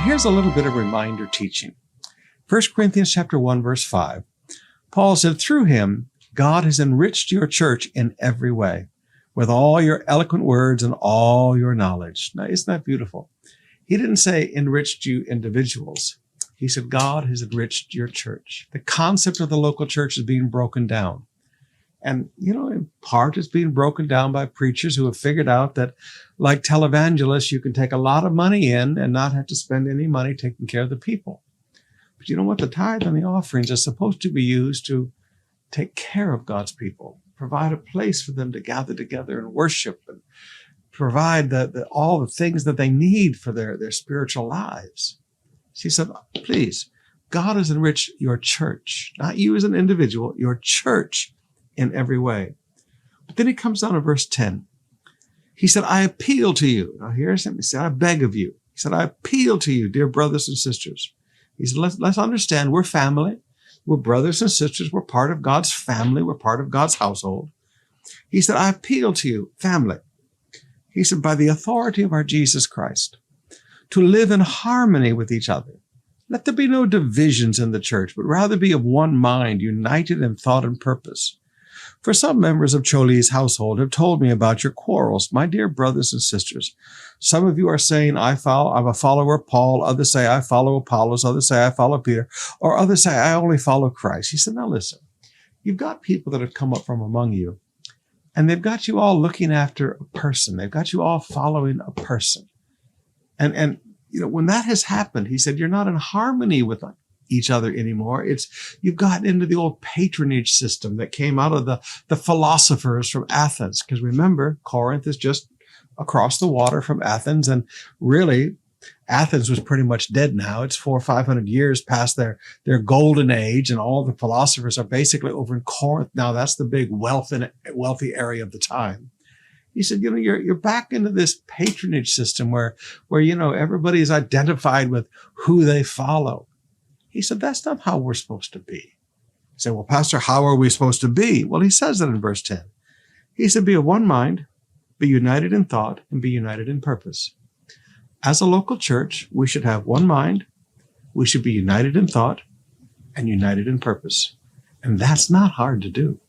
here's a little bit of reminder teaching. 1 Corinthians chapter 1, verse 5. Paul said, through him, God has enriched your church in every way, with all your eloquent words and all your knowledge. Now, isn't that beautiful? He didn't say enriched you individuals. He said, God has enriched your church. The concept of the local church is being broken down. And, in part it's being broken down by preachers who have figured out that, like televangelists, you can take a lot of money in and not have to spend any money taking care of the people. But you know what? The tithe and the offerings are supposed to be used to take care of God's people, provide a place for them to gather together and worship, and provide all the things that they need for their spiritual lives. She said, please, God has enriched your church, not you as an individual, your church in every way. But then he comes down to verse 10. He said, I appeal to you. Now here's him. He said, I beg of you. He said, I appeal to you, dear brothers and sisters. He said, let's understand we're family. We're brothers and sisters. We're part of God's family. We're part of God's household. He said, I appeal to you, family. He said, by the authority of our Jesus Christ, to live in harmony with each other. Let there be no divisions in the church, but rather be of one mind, united in thought and purpose. For some members of Choli's household have told me about your quarrels, my dear brothers and sisters. Some of you are saying, I'm a follower of Paul. Others say, I follow Apollos. Others say, I follow Peter. Or others say, I only follow Christ. He said, now listen, you've got people that have come up from among you, and they've got you all looking after a person. They've got you all following a person. And when that has happened, he said, you're not in harmony with each other anymore. You've gotten into the old patronage system that came out of the philosophers from Athens. Because remember, Corinth is just across the water from Athens. And really, Athens was pretty much dead now. It's 400 or 500 years past their golden age. And all the philosophers are basically over in Corinth now. That's the big wealthy area of the time. He said, you're back into this patronage system where everybody is identified with who they follow. He said, that's not how we're supposed to be. He said, well, Pastor, how are we supposed to be? Well, he says that in verse 10. He said, be of one mind, be united in thought, and be united in purpose. As a local church, we should have one mind, we should be united in thought, and united in purpose. And that's not hard to do.